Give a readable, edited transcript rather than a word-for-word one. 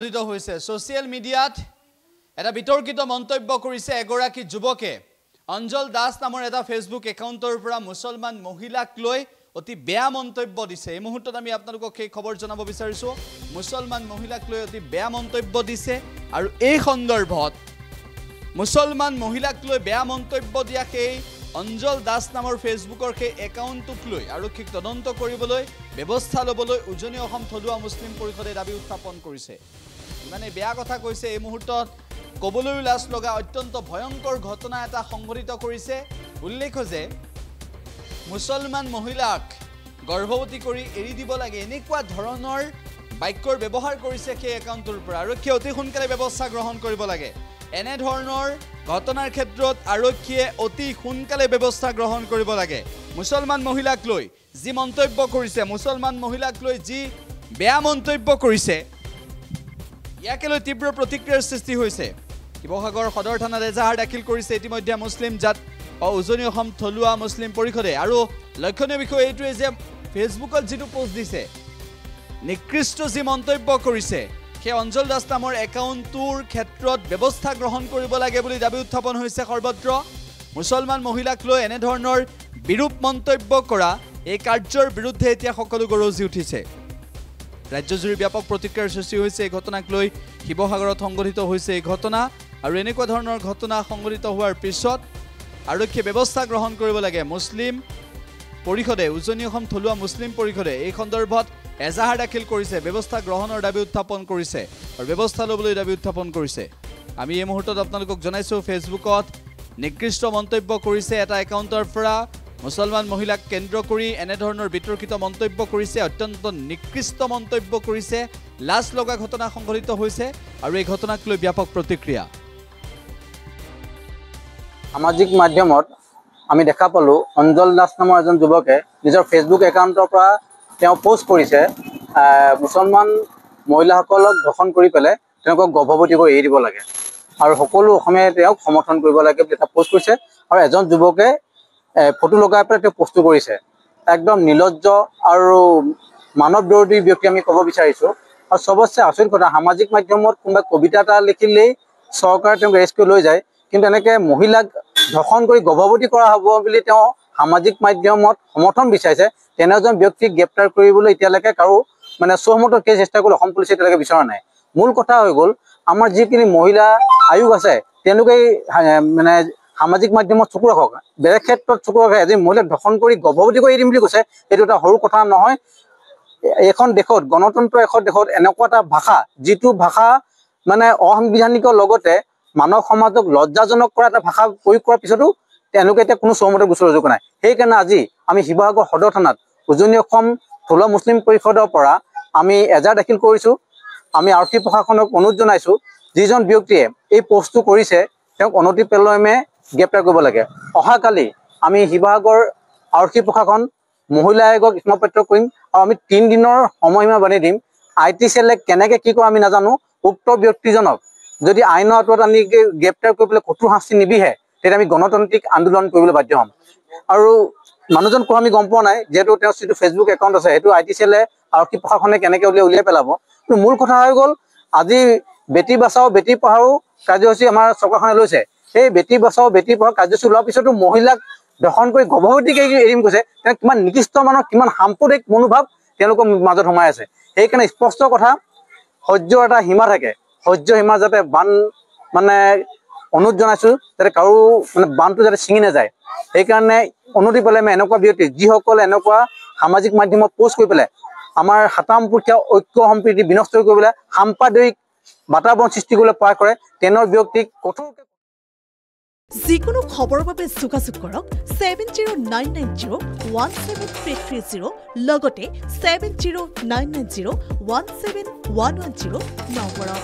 হৈছে সোশ্যাল মিডিয়াত এটা বিতৰ্কিত মন্তব্য কৰিছে এগৰাকী যুৱকে অঞ্জল দাস নামৰ এটা ফেসবুক একাউণ্টৰ পৰা মুছলমান মহিলাক লৈ অতি বেয়া মন্তব্য দিছে এই মুহূৰ্তত আমি আপোনালোকক এই খবৰ জনাব বিচাৰিছো মুছলমান মহিলাক লৈ অতি বেয়া মন্তব্য দিছে আৰু এই সন্দৰ্ভত মুছলমান মহিলাক লৈ বেয়া মন্তব্য দিয়া সেই অঞ্জল দাস নামৰ ফেসবুকৰ সেই একাউণ্টক লৈ আৰক্ষীক তদন্ত কৰিবলৈ ব্যৱস্থা ল'বলৈ উজনি অসম থলুৱা মুছলিম পৰিষদে দাবী উত্থাপন কৰিছে মানে বেয়া কথা কৈছে এই মুহূৰ্তত কবলৈ লাজ লগা অত্যন্ত ভয়ংকৰ ঘটনা এটা সংঘটিত কৰিছে উল্লেখ্য যে মুছলমান মহিলাক গৰ্ভৱতী কৰি এৰি দিব লাগে এনেকুৱা ধৰণৰ বাক্যৰ ব্যৱহাৰ কৰিছে সেই একাউণ্টৰ পৰা আৰক্ষীয়ে অতি সোনকালে ব্যৱস্থা গ্ৰহণ কৰিব লাগে এনে ধৰণৰ ঘটনাৰ ক্ষেত্ৰত আৰক্ষীয়ে অতি সোনকালে ব্যৱস্থা গ্ৰহণ কৰিব লাগে মুছলমান মহিলাক লৈ যি মন্তব্য কৰিছে মুছলমান মহিলাক লৈ যি বেয়া মন্তব্য কৰিছে ইয়াকে লৈ তীব্ৰ প্ৰতিক্ৰিয়াৰ সৃষ্টি হৈছে শিৱসাগৰ সদৰ থানাত এজাহাৰ দাখিল কৰিছে ইতিমধ্যে মুছলিম জাত উজনি অসম থলুৱা মুছলিম পৰিষদে আৰু লক্ষণীয় বিষয় এইটোৱে যে ফেসবুকত যিটো পোষ্ট দিছে নিকৃষ্ট যি মন্তব্য কৰিছে সেই অঞ্জল দাস নামৰ একাউণ্টৰ ক্ষেত্ৰত ব্যৱস্থা গ্ৰহণ কৰিব লাগে বুলি দাবী উত্থাপন হৈছে সৰ্বত্ৰ মুছলমান মহিলাক লৈ এনে ধৰণৰ বিৰূপ মন্তব্য কৰা এই কাৰ্যৰ বিৰুদ্ধে এতিয়া সকলো গৰজি উঠিছে ৰাজ্যজুৰি ব্যাপক প্ৰতিক্ৰিয়াৰ সৃষ্টি হৈছে এই ঘটনাক লৈ শিৱসাগৰত সংঘটিত হৈছে এই ঘটনা আৰু এনেকুৱা ধৰণৰ ঘটনা সংঘটিত হোৱাৰ পিছত আৰক্ষীয়ে ব্যৱস্থা গ্ৰহণ কৰিব লাগে মুছলিম পৰিষদে উজনি অসম থলুৱা মুছলিম পৰিষদে এই সন্দৰ্ভত এজাহাৰ দাখিল কৰিছে ব্যৱস্থা গ্ৰহণৰ দাবী উত্থাপন কৰিছে আৰু ব্যৱস্থা ল'বলৈ দাবী উত্থাপন কৰিছে আমি এই মুহূৰ্তত আপোনালোকক জনাইছো ফেসবুকত নিকৃষ্ট মন্তব্য কৰিছে এটা একাউণ্টৰ পৰা মুছলমান মহিলাক কেন্দ্ৰ কৰি এনে ধৰণৰ বিতৰ্কিত মন্তব্য কৰিছে অত্যন্ত নিকৃষ্ট মন্তব্য কৰিছে লাজ লগা ঘটনা সংঘটিত হৈছে আৰু এই ঘটনাক লৈ ব্যাপক প্ৰতিক্ৰিয়া সামাজিক মাধ্যমত আমি দেখা পালো অঞ্জল দাস নামৰ এজন যুৱকে নিজৰ ফেসবুক একাউণ্টৰ পৰা তেওঁ পোষ্ট কৰিছে মুছলমান মহিলাসকলক ধৰ্ষণ কৰি পেলাই তেওঁলোকক গৰ্ভৱতী কৰি এৰি দিব লাগে আৰু সকলো অসমীয়াই তেওঁক সমৰ্থন কৰিব লাগে বুলি এটা পোষ্ট কৰিছে আৰু এজন যুৱকে ফটো লগাই পেলাই তেওঁ পোষ্ট কৰিছে একদম নিলজ্জ আৰু মানৱ বিৰোধী ব্যক্তি আমি ক'ব বিচাৰিছোঁ আৰু সবতছে আচৰিত কথা সামাজিক মাধ্যমত কোনোবা কবিতা এটা লিখিলেই চৰকাৰে তেওঁক এৰেষ্ট কৰি লৈ যায় কিন্তু এনেকৈ মহিলাক ধৰ্ষণ কৰি গৰ্ভৱতী কৰা হ'ব বুলি তেওঁ সামাজিক মাধ্যমত সমৰ্থন বিচাৰিছে তেনে এজন ব্যক্তিক গ্ৰেপ্তাৰ কৰিবলৈ এতিয়ালৈকে কাৰো মানে সহমত কেছ চেষ্টা কৰি অসম পুলিচে এতিয়ালৈকে বিচৰা নাই মূল কথা হৈ গ'ল আমাৰ যিখিনি মহিলা আয়োগ আছে তেওঁলোকে মানে সামাজিক মাধ্যমত চকু ৰাখক বেলেগ ক্ষেত্ৰত চকু ৰাখে এজন মহিলাক ধৰ্ষণ কৰি গৰ্ভৱতী কৰি এৰিম বুলি কৈছে এইটো এটা সৰু কথা নহয় এখন দেশত গণতন্ত্ৰ এখন দেশত এনেকুৱা এটা ভাষা যিটো ভাষা মানে অসাংবিধানিকৰ লগতে মানৱ সমাজক লজ্জাজনক কৰা এটা ভাষা প্ৰয়োগ কৰাৰ পিছতো তেওঁলোকে এতিয়া কোনো সহমত গোচৰ ৰুজু নাই সেইকাৰণে আজি আমি শিৱসাগৰ সদৰ থানাত উজনি অসম থলুৱা মুছলিম পৰিষদৰ পৰা আমি এজাহাৰ দাখিল কৰিছোঁ আমি আৰক্ষী প্ৰশাসনক অনুৰোধ জনাইছোঁ যিজন ব্যক্তিয়ে এই পোষ্টটো কৰিছে তেওঁক অনতিপলমে গ্ৰেপ্তাৰ কৰিব লাগে অহাকালি আমি শিৱসাগৰ আৰক্ষী প্ৰশাসন মহিলা আয়োগক স্মাৰকপত্ৰ কৰিম আৰু আমি 3 দিনৰ সময়সীমা বান্ধি দিম IT চেলে কেনেকৈ কি কৰে আমি নাজানো উক্ত ব্যক্তিজনক যদি আইনৰ আঁতৰত আমি গ্ৰেপ্তাৰ কৰিবলৈ কঠোৰ শাস্তি নিবিহে তেতিয়া আমি গণতান্ত্ৰিক আন্দোলন কৰিবলৈ বাধ্য হ'ম আৰু মানুহজন কোৱা আমি গম পোৱা নাই যেহেতু তেওঁৰ যিটো ফেসবুক একাউণ্ট আছে সেইটো IT চেলে আৰক্ষী প্ৰশাসনে কেনেকৈ উলিয়াই পেলাব কিন্তু মূল কথা হৈ গ'ল আজি বেটি বাচাও বেটি পঢ়াও কাৰ্যসূচী আমাৰ চৰকাৰখনে লৈছে সেই বেটি বাচাও বেটি পঢ়াও কাৰ্যসূচী লোৱাৰ পিছতো মহিলাক ধৰ্ষণ কৰি গৰ্ভৱতী এৰিম কৈছে তেওঁ কিমান নিকৃষ্ট মানৰ কিমান সাম্প্ৰদায়িক মনোভাৱ তেওঁলোকৰ মাজত সোমাই আছে সেইকাৰণে স্পষ্ট কথা সহ্যৰ এটা সীমা থাকে সহ্য সীমা যাতে বান মানে অনুৰোধ জনাইছোঁ যাতে কাৰো মানে বানটো যাতে ছিঙি নাযায় সেইকাৰণে অনতিপলমে এনেকুৱা ব্যক্তি যিসকলে এনেকুৱা সামাজিক মাধ্যমত পোষ্ট কৰি পেলাই আমাৰ সাতামপুৰীয়া ঐক্য সম্প্ৰীতি বিনষ্ট কৰিবলৈ সাম্প্ৰদায়িক বাতাবৰণ সৃষ্টি কৰিবলৈ প্ৰয়াস কৰে তেনে ব্যক্তিক কঠোৰকৈ যিকোনো খবৰৰ বাবে যোগাযোগ কৰক 7099017330 লগতে 7099017110 নম্বৰত